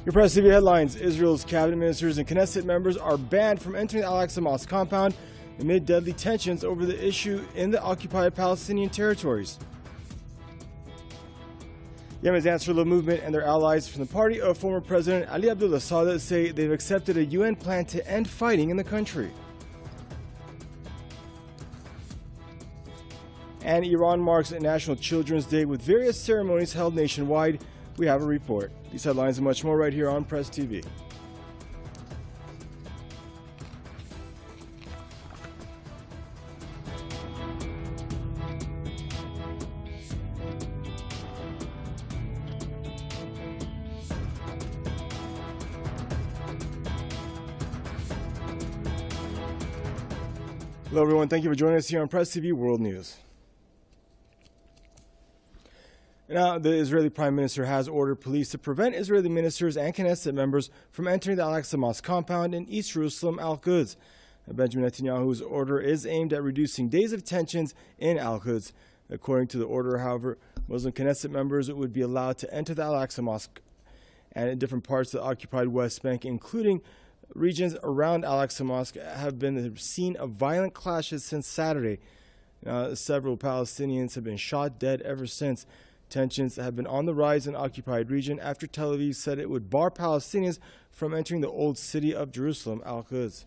Your Press TV headlines: Israel's cabinet ministers and Knesset members are banned from entering the al-Aqsa Mosque compound amid deadly tensions over the issue in the occupied Palestinian territories. Yemen's Ansarullah movement and their allies from the party of former President Ali Abdullah Saleh say they've accepted a UN plan to end fighting in the country. And Iran marks National Children's Day with various ceremonies held nationwide. We have a report. These headlines and much more right here on Press TV. Hello everyone, thank you for joining us here on Press TV World News. Now, the Israeli Prime Minister has ordered police to prevent Israeli ministers and Knesset members from entering the Al-Aqsa Mosque compound in East Jerusalem, Al-Quds. Benjamin Netanyahu's order is aimed at reducing days of tensions in Al-Quds. According to the order, however, Muslim Knesset members would be allowed to enter the Al-Aqsa Mosque and in different parts of the occupied West Bank, including regions around Al-Aqsa Mosque, have been the scene of violent clashes since Saturday. Several Palestinians have been shot dead ever since. Tensions have been on the rise in the occupied region after Tel Aviv said it would bar Palestinians from entering the old city of Jerusalem, Al-Quds.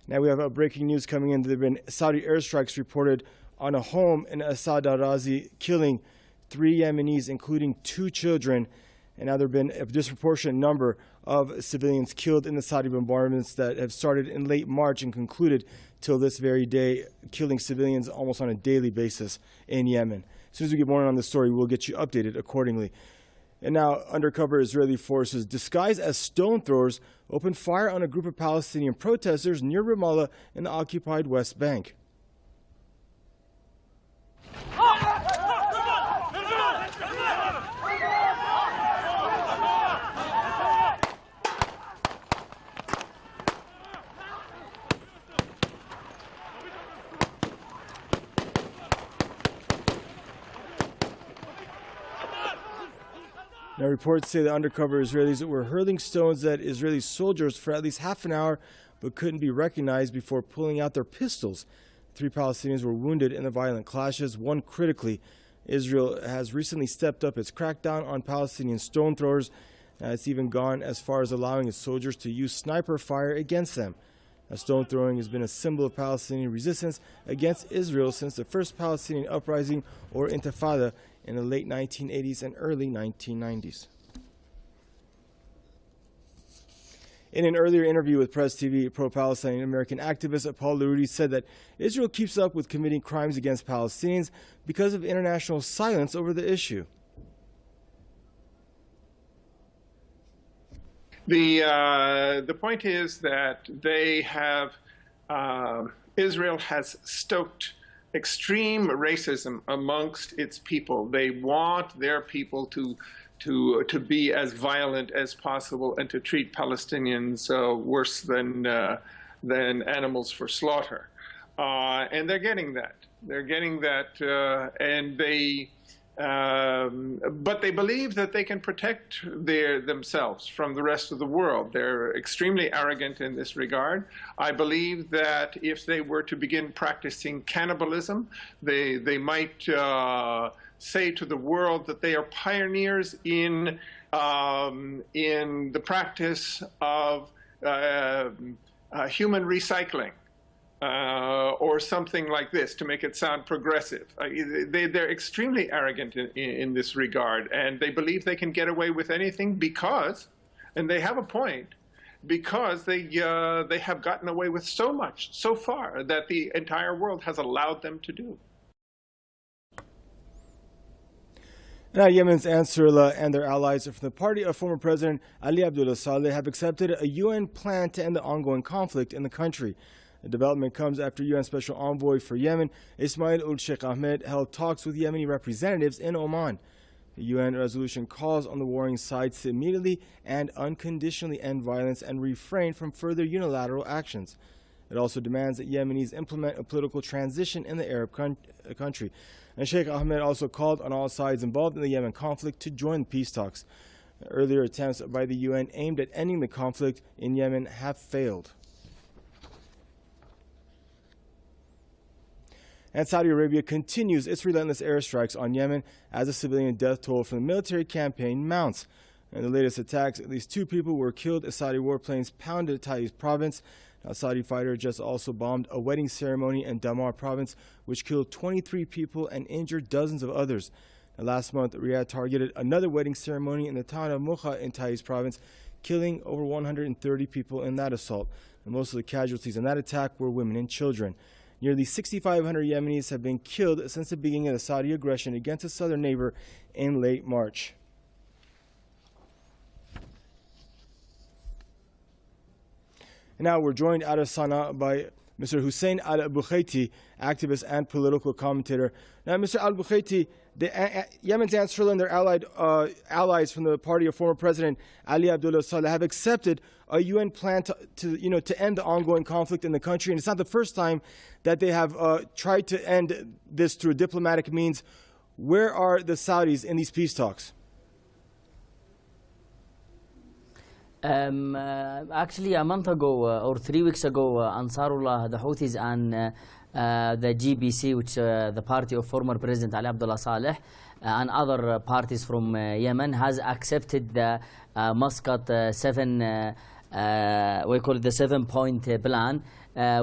Now we have breaking news coming in. There have been Saudi airstrikes reported on a home in Asad al-Razi, killing 3 Yemenis, including 2 children. And now there have been a disproportionate number of civilians killed in the Saudi bombardments that have started in late March and concluded till this very day, killing civilians almost on a daily basis in Yemen. As soon as we get more on the story, we'll get you updated accordingly. And now, undercover Israeli forces, disguised as stone throwers, opened fire on a group of Palestinian protesters near Ramallah in the occupied West Bank. Now, reports say the undercover Israelis were hurling stones at Israeli soldiers for at least half an hour, but couldn't be recognized before pulling out their pistols. 3 Palestinians were wounded in the violent clashes, 1 critically. Israel has recently stepped up its crackdown on Palestinian stone throwers. It's even gone as far as allowing its soldiers to use sniper fire against them. Stone throwing has been a symbol of Palestinian resistance against Israel since the first Palestinian uprising, or Intifada, in the late 1980s and early 1990s. In an earlier interview with Press TV, pro-Palestinian American activist Paul Larudi said that Israel keeps up with committing crimes against Palestinians because of international silence over the issue. The point is that they have Israel has stoked extreme racism amongst its people. They want their people to be as violent as possible and to treat Palestinians worse than animals for slaughter. And they're getting that. They're getting that, and they. But they believe that they can protect themselves from the rest of the world. They're extremely arrogant in this regard. I believe that if they were to begin practicing cannibalism, they might say to the world that they are pioneers in the practice of human recycling. Or something like this, to make it sound progressive. They're extremely arrogant in this regard, and they believe they can get away with anything because, and they have a point, because they have gotten away with so much so far that the entire world has allowed them to do. Now, Yemen's Ansarullah and their allies from the party of former President Ali Abdullah Saleh have accepted a UN plan to end the ongoing conflict in the country. The development comes after UN Special Envoy for Yemen, Ismail ul-Sheikh Ahmed, held talks with Yemeni representatives in Oman. The UN resolution calls on the warring sides to immediately and unconditionally end violence and refrain from further unilateral actions. It also demands that Yemenis implement a political transition in the Arab country. And Sheikh Ahmed also called on all sides involved in the Yemen conflict to join peace talks. Earlier attempts by the UN aimed at ending the conflict in Yemen have failed. And Saudi Arabia continues its relentless airstrikes on Yemen as the civilian death toll from the military campaign mounts. In the latest attacks, at least 2 people were killed as Saudi warplanes pounded Taiz province. Now, Saudi fighter jets also bombed a wedding ceremony in Damar province, which killed 23 people and injured dozens of others. Now, last month, Riyadh targeted another wedding ceremony in the town of Mosque in Taiz province, killing over 130 people in that assault. And most of the casualties in that attack were women and children. Nearly 6,500 Yemenis have been killed since the beginning of the Saudi aggression against a southern neighbor in late March. Now we're joined out of Sana'a by Mr. Hussein al-Bukhaiti, activist and political commentator. Now, Mr. al-Bukhaiti, Yemen's Ansarullah and their allies from the party of former President Ali Abdullah Saleh have accepted a UN plan to end the ongoing conflict in the country. And it's not the first time that they have tried to end this through diplomatic means. Where are the Saudis in these peace talks? Actually, a month ago or 3 weeks ago, Ansarullah, the Houthis, and the GBC, which the party of former President Ali Abdullah Saleh, and other parties from Yemen, has accepted the Muscat 7, we call it the 7-point plan,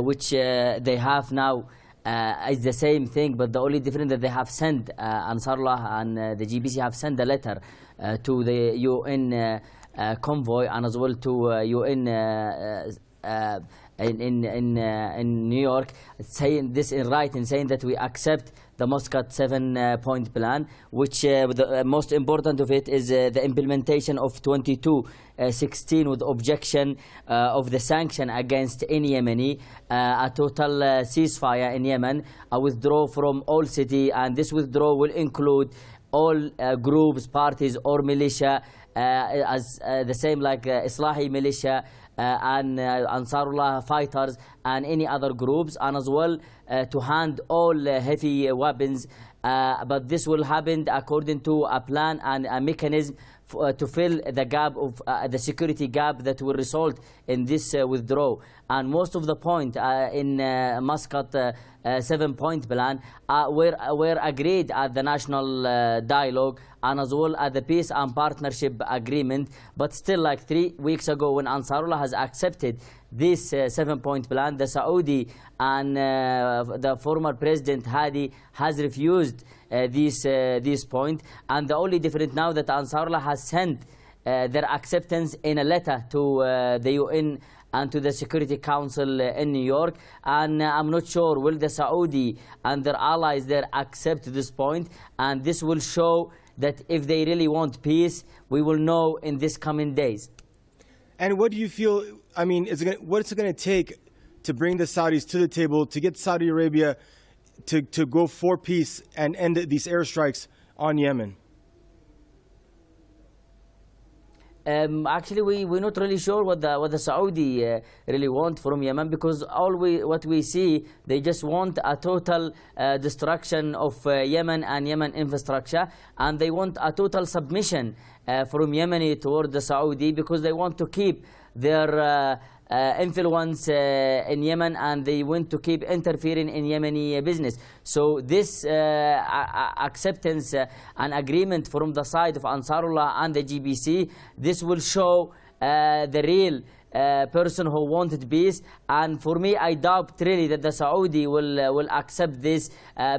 which they have now. It's the same thing, but the only difference that they have sent, Ansarullah and the GBC have sent a letter to the UN convoy and as well to UN in New York, saying this in writing, saying that we accept the Muscat 7-point plan, which the most important of it is the implementation of 2216 with objection of the sanction against any Yemeni, a total ceasefire in Yemen, a withdrawal from all city, and this withdrawal will include all groups, parties or militia, as the same like Islahi militia and Ansarullah fighters and any other groups, and as well to hand all heavy weapons. But this will happen according to a plan and a mechanism to fill the gap of the security gap that will result in this withdrawal. And most of the point in Muscat 7-point plan were agreed at the national dialogue and as well as the peace and partnership agreement. But still, like 3 weeks ago, when Ansarullah has accepted this 7-point plan, the Saudi and the former President Hadi has refused this point. And the only difference now that Ansarullah has sent their acceptance in a letter to the UN and to the Security Council in New York. And I'm not sure will the Saudi and their allies there accept this point, and this will show that if they really want peace, we will know in these coming days. And what do you feel, I mean, what's it going to take to bring the Saudis to the table, to get Saudi Arabia to go for peace and end these airstrikes on Yemen? Actually, we're not really sure what the Saudi really want from Yemen, because what we see, they just want a total destruction of Yemen and Yemen infrastructure, and they want a total submission from Yemeni toward the Saudi, because they want to keep their influence in Yemen, and they want to keep interfering in Yemeni business. So this acceptance and agreement from the side of Ansarullah and the GBC, this will show the real person who wanted peace. And for me, I doubt really that the Saudi will accept this,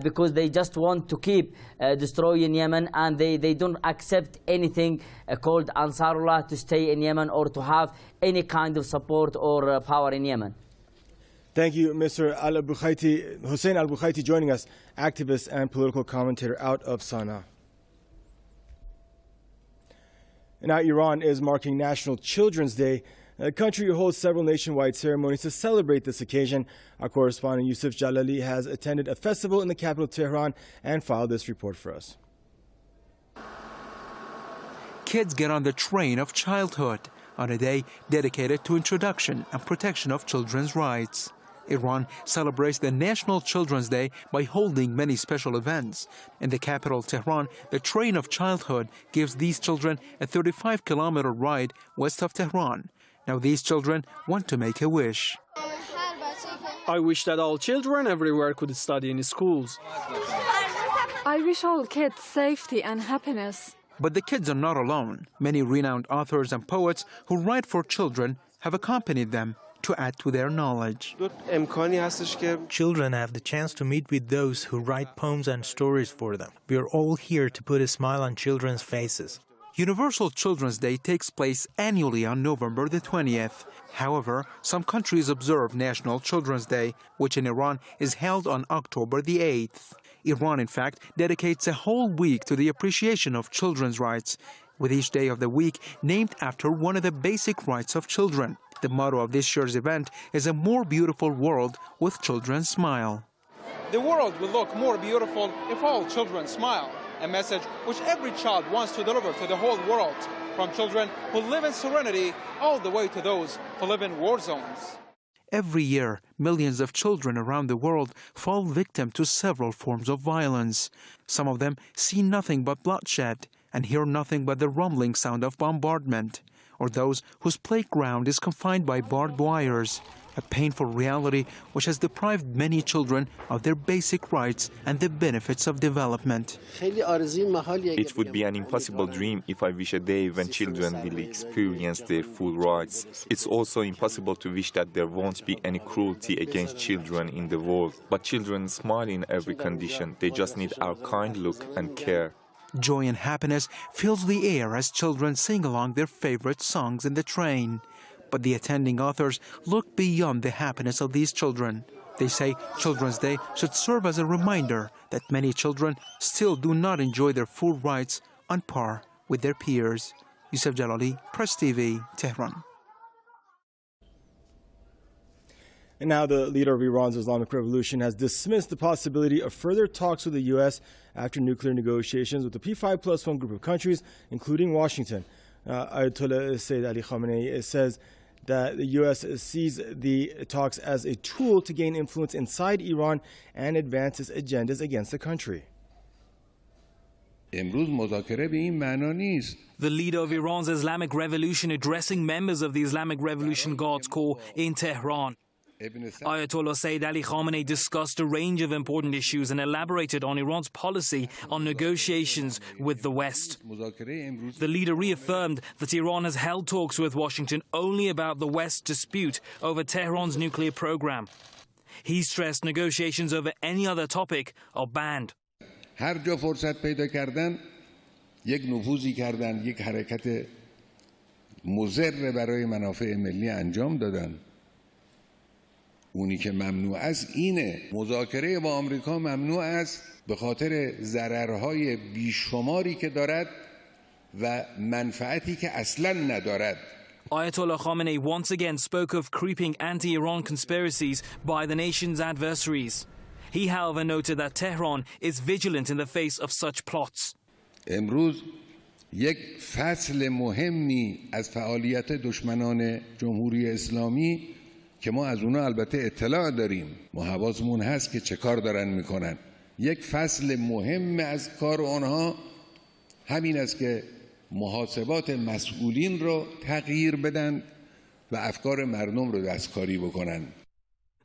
because they just want to keep destroying Yemen, and they don't accept anything called Ansarullah to stay in Yemen or to have any kind of support or power in Yemen. Thank you, Mr. al-Bukhaiti, Hussein al-Bukhaiti, joining us, activist and political commentator out of Sana'a. Now, Iran is marking National Children's Day. The country holds several nationwide ceremonies to celebrate this occasion. Our correspondent Yusuf Jalali has attended a festival in the capital, Tehran, and filed this report for us. Kids get on the train of childhood on a day dedicated to introduction and protection of children's rights. Iran celebrates the National Children's Day by holding many special events. In the capital, Tehran, the train of childhood gives these children a 35-kilometer ride west of Tehran. Now these children want to make a wish. I wish that all children everywhere could study in schools. I wish all kids safety and happiness. But the kids are not alone. Many renowned authors and poets who write for children have accompanied them to add to their knowledge. Children have the chance to meet with those who write poems and stories for them. We are all here to put a smile on children's faces. Universal Children's Day takes place annually on November the 20th. However, some countries observe National Children's Day, which in Iran is held on October the 8th. Iran, in fact, dedicates a whole week to the appreciation of children's rights, with each day of the week named after one of the basic rights of children. The motto of this year's event is "A more beautiful world with children smile." The world will look more beautiful if all children smile, a message which every child wants to deliver to the whole world, from children who live in serenity all the way to those who live in war zones. Every year, millions of children around the world fall victim to several forms of violence. Some of them see nothing but bloodshed and hear nothing but the rumbling sound of bombardment, or those whose playground is confined by barbed wires, a painful reality which has deprived many children of their basic rights and the benefits of development. It would be an impossible dream if I wish a day when children will experience their full rights. It's also impossible to wish that there won't be any cruelty against children in the world. But children smile in every condition. They just need our kind look and care. Joy and happiness fills the air as children sing along their favorite songs in the train. But the attending authors look beyond the happiness of these children. They say Children's Day should serve as a reminder that many children still do not enjoy their full rights on par with their peers. Yusuf Jalali, Press TV, Tehran. And now the leader of Iran's Islamic Revolution has dismissed the possibility of further talks with the U.S. after nuclear negotiations with the P5+1 group of countries, including Washington. Ayatollah Sayyid Ali Khamenei says that the U.S. sees the talks as a tool to gain influence inside Iran and advance its agendas against the country. The leader of Iran's Islamic Revolution addressing members of the Islamic Revolution Guards Corps in Tehran. Ayatollah Sayyid Ali Khamenei discussed a range of important issues and elaborated on Iran's policy on negotiations with the West. The leader reaffirmed that Iran has held talks with Washington only about the West's dispute over Tehran's nuclear program. He stressed negotiations over any other topic are banned. هر جا فرصت پیدا کردن یک نفوذی کردن یک حرکت مضر برای منافع ملی انجام دادن. اونی که ممنوع است اینه مذاکره با آمریکا ممنوع است به خاطر ضررهای بیشماری که دارد و منفعتی که اصلا ندارد. Ayatollah Khamenei once again spoke of creeping anti-Iran conspiracies by the nation's adversaries. He, however, noted that Tehran is vigilant in the face of such plots. امروز یک فصل مهمی از فعالیت دشمنان جمهوری اسلامی که ما از اونا البته اطلاع داریم، ما حواسمون هست که چه کار دارن میکنن. یک فصل مهم از کار اونها همین است که محاسبات مسئولین رو تغییر بدن و افکار مردم رو دستکاری بکنن.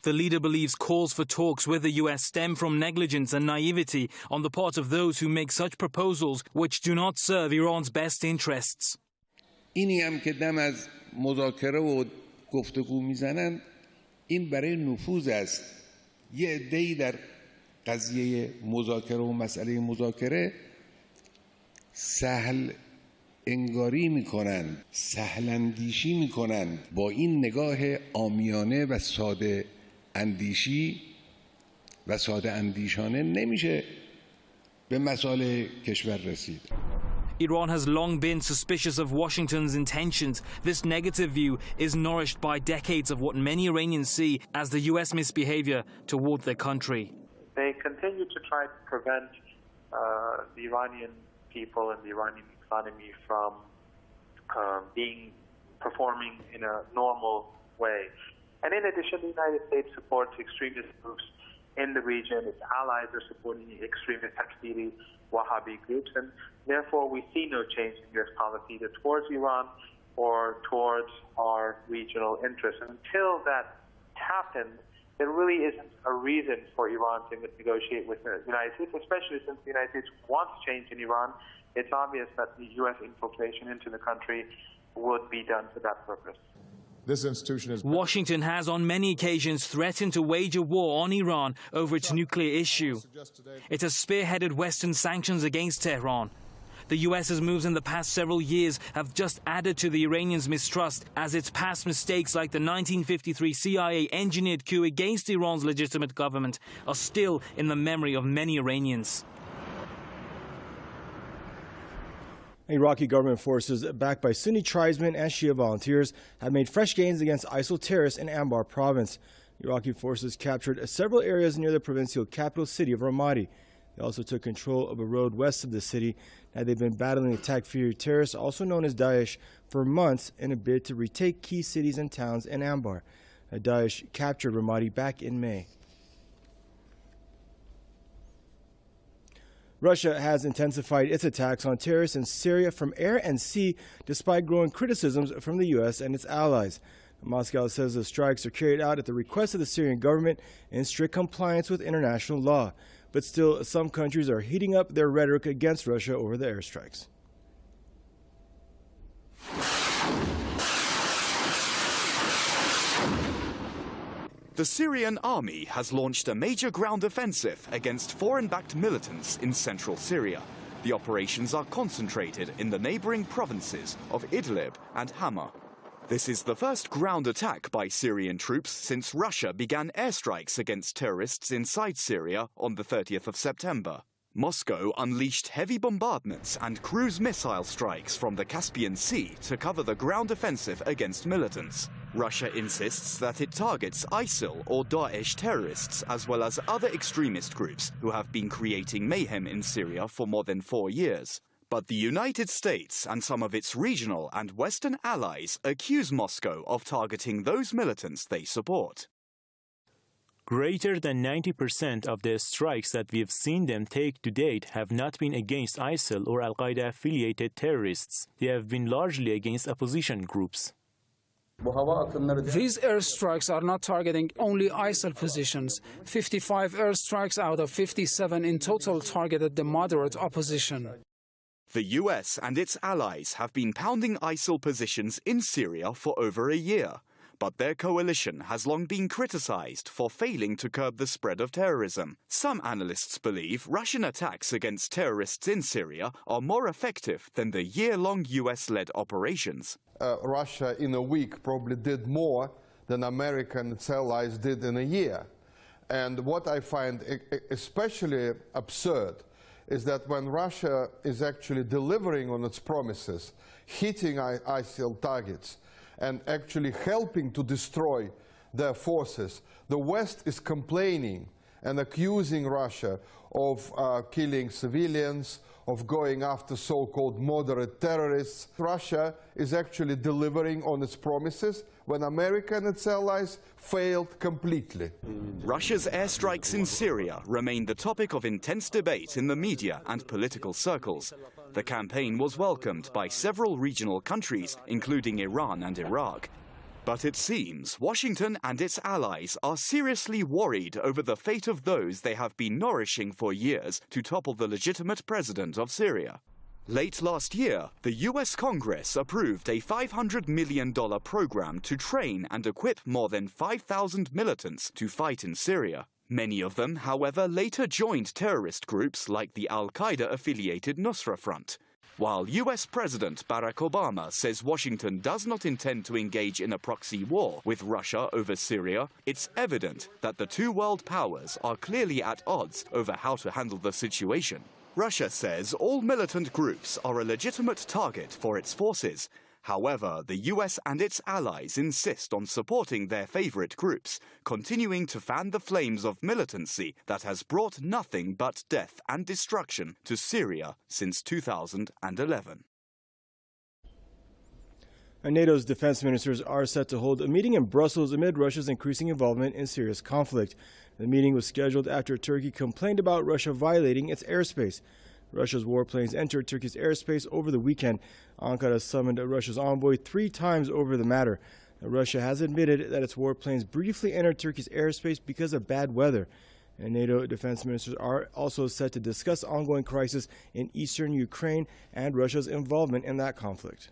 The leader believes calls for talks with the US stem from negligence and naivety on the part of those who make such proposals which do not serve Iran's best interests. اینی هم که دم از مذاکره و گفتگو میزنن این برای نفوذ است. یه عده‌ای در قضیه مذاکره و مسئله مذاکره سهل انگاری میکنن، سهل اندیشی میکنن. با این نگاه عامیانه و ساده اندیشی و ساده اندیشانه نمیشه به مسائل کشور رسید. Iran has long been suspicious of Washington's intentions. This negative view is nourished by decades of what many Iranians see as the US misbehavior toward their country. They continue to try to prevent the Iranian people and the Iranian economy from performing in a normal way. And in addition, the United States supports extremist groups in the region. Its allies are supporting extremist Takfiri Wahhabi groups, and therefore we see no change in U.S. policy either towards Iran or towards our regional interests. Until that happens, there really isn't a reason for Iran to negotiate with the United States, especially since the United States wants change in Iran. It's obvious that the U.S. infiltration into the country would be done for that purpose. This institution is... Washington has on many occasions threatened to wage a war on Iran over its nuclear issue. It has spearheaded Western sanctions against Tehran. The US's moves in the past several years have just added to the Iranians' mistrust, as its past mistakes like the 1953 CIA-engineered coup against Iran's legitimate government are still in the memory of many Iranians. Iraqi government forces, backed by Sunni tribesmen and Shia volunteers, have made fresh gains against ISIL terrorists in Anbar province. Iraqi forces captured several areas near the provincial capital city of Ramadi. They also took control of a road west of the city. Now they've been battling Takfiri terrorists, also known as Daesh, for months in a bid to retake key cities and towns in Anbar. Daesh captured Ramadi back in May. Russia has intensified its attacks on terrorists in Syria from air and sea, despite growing criticisms from the U.S. and its allies. Moscow says the strikes are carried out at the request of the Syrian government in strict compliance with international law. But still, some countries are heating up their rhetoric against Russia over the airstrikes. The Syrian army has launched a major ground offensive against foreign-backed militants in central Syria. The operations are concentrated in the neighboring provinces of Idlib and Hama. This is the first ground attack by Syrian troops since Russia began airstrikes against terrorists inside Syria on the 30th of September. Moscow unleashed heavy bombardments and cruise missile strikes from the Caspian Sea to cover the ground offensive against militants. Russia insists that it targets ISIL or Daesh terrorists as well as other extremist groups who have been creating mayhem in Syria for more than 4 years. But the United States and some of its regional and Western allies accuse Moscow of targeting those militants they support. Greater than 90% of the strikes that we've seen them take to date have not been against ISIL or al-Qaeda-affiliated terrorists. They have been largely against opposition groups. These airstrikes are not targeting only ISIL positions. 55 airstrikes out of 57 in total targeted the moderate opposition. The US and its allies have been pounding ISIL positions in Syria for over a year. But their coalition has long been criticized for failing to curb the spread of terrorism. Some analysts believe Russian attacks against terrorists in Syria are more effective than the year-long US-led operations. Russia in a week probably did more than America and its allies did in a year. And what I find especially absurd is that when Russia is actually delivering on its promises, hitting ISIL targets, and actually helping to destroy their forces, the West is complaining and accusing Russia of killing civilians, of going after so-called moderate terrorists. Russia is actually delivering on its promises when America and its allies failed completely. Russia's airstrikes in Syria remain the topic of intense debate in the media and political circles. The campaign was welcomed by several regional countries, including Iran and Iraq. But it seems Washington and its allies are seriously worried over the fate of those they have been nourishing for years to topple the legitimate president of Syria. Late last year, the US Congress approved a $500 million program to train and equip more than 5,000 militants to fight in Syria. Many of them, however, later joined terrorist groups like the al-Qaeda-affiliated Nusra Front. While US President Barack Obama says Washington does not intend to engage in a proxy war with Russia over Syria, it's evident that the two world powers are clearly at odds over how to handle the situation. Russia says all militant groups are a legitimate target for its forces. However, the US and its allies insist on supporting their favorite groups, continuing to fan the flames of militancy that has brought nothing but death and destruction to Syria since 2011. NATO's defense ministers are set to hold a meeting in Brussels amid Russia's increasing involvement in Syria's conflict. The meeting was scheduled after Turkey complained about Russia violating its airspace. Russia's warplanes entered Turkey's airspace over the weekend. Ankara summoned Russia's envoy 3 times over the matter. Russia has admitted that its warplanes briefly entered Turkey's airspace because of bad weather. And NATO defense ministers are also set to discuss ongoing crisis in eastern Ukraine and Russia's involvement in that conflict.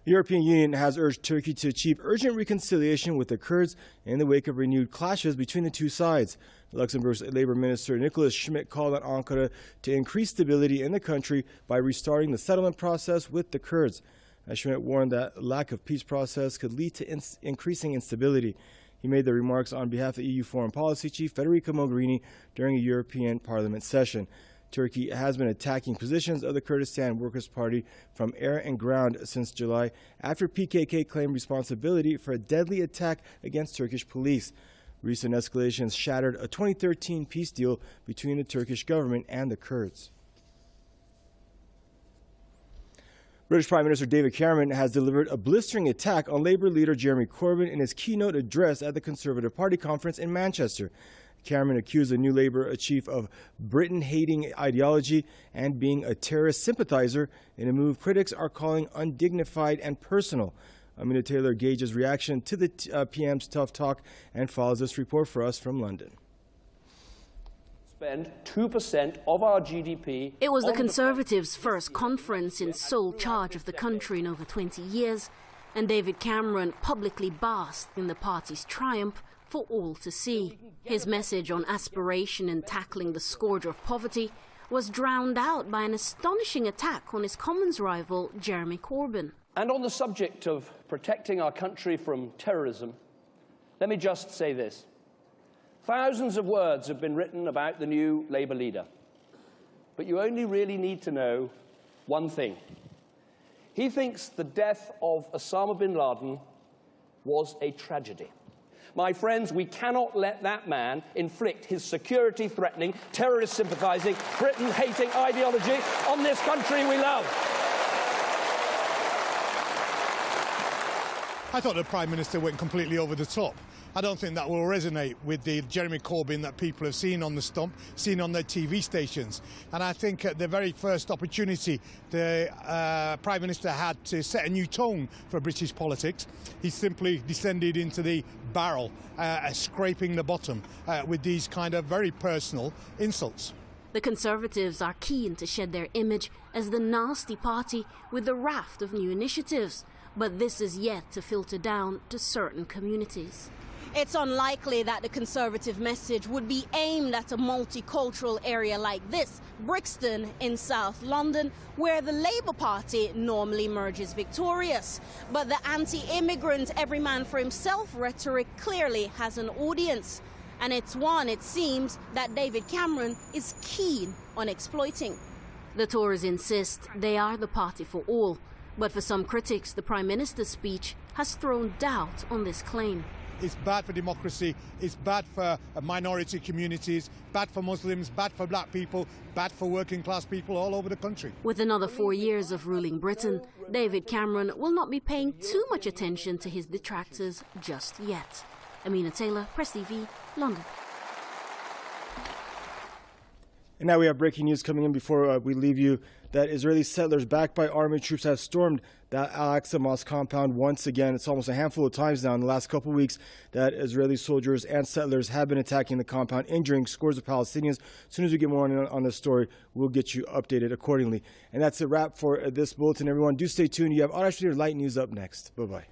The European Union has urged Turkey to achieve urgent reconciliation with the Kurds in the wake of renewed clashes between the two sides. Luxembourg's Labour Minister Nicolas Schmit called on Ankara to increase stability in the country by restarting the settlement process with the Kurds. Schmit warned that lack of peace process could lead to increasing instability. He made the remarks on behalf of EU Foreign Policy Chief Federica Mogherini during a European Parliament session. Turkey has been attacking positions of the Kurdistan Workers' Party from air and ground since July after PKK claimed responsibility for a deadly attack against Turkish police. Recent escalations shattered a 2013 peace deal between the Turkish government and the Kurds. British Prime Minister David Cameron has delivered a blistering attack on Labour leader Jeremy Corbyn in his keynote address at the Conservative Party conference in Manchester. Cameron accused the new Labour chief of Britain-hating ideology and being a terrorist sympathizer in a move critics are calling undignified and personal. Amina Taylor gauges reaction to the PM's tough talk and follows this report for us from London. Spend 2% of our GDP. It was the Conservatives' first conference in sole charge of the country in over 20 years, and David Cameron publicly basked in the party's triumph for all to see. His message on aspiration and tackling the scourge of poverty was drowned out by an astonishing attack on his Commons rival, Jeremy Corbyn. And on the subject of protecting our country from terrorism, let me just say this. Thousands of words have been written about the new Labour leader, but you only really need to know one thing. He thinks the death of Osama bin Laden was a tragedy. My friends, we cannot let that man inflict his security-threatening, terrorist-sympathising, Britain-hating ideology on this country we love. I thought the Prime Minister went completely over the top. I don't think that will resonate with the Jeremy Corbyn that people have seen on the stump, seen on their TV stations. And I think at the very first opportunity the Prime Minister had to set a new tone for British politics, he simply descended into the barrel, scraping the bottom with these kind of very personal insults. The Conservatives are keen to shed their image as the nasty party with a raft of new initiatives, but this is yet to filter down to certain communities. It's unlikely that the Conservative message would be aimed at a multicultural area like this, Brixton in South London, where the Labour Party normally emerges victorious. But the anti-immigrant, every man for himself rhetoric clearly has an audience. And it's one, it seems, that David Cameron is keen on exploiting. The Tories insist they are the party for all. But for some critics, the Prime Minister's speech has thrown doubt on this claim. It's bad for democracy, it's bad for minority communities, bad for Muslims, bad for black people, bad for working class people all over the country. With another 4 years of ruling Britain, David Cameron will not be paying too much attention to his detractors just yet. Amina Taylor, Press TV, London. And now we have breaking news coming in before we leave you that Israeli settlers backed by army troops have stormed the al-Aqsa Mosque compound once again. It's almost a handful of times now in the last couple of weeks that Israeli soldiers and settlers have been attacking the compound, injuring scores of Palestinians. As soon as we get more on this story, we'll get you updated accordingly. And that's a wrap for this bulletin, everyone. Do stay tuned. You have Arash Light News up next. Bye-bye.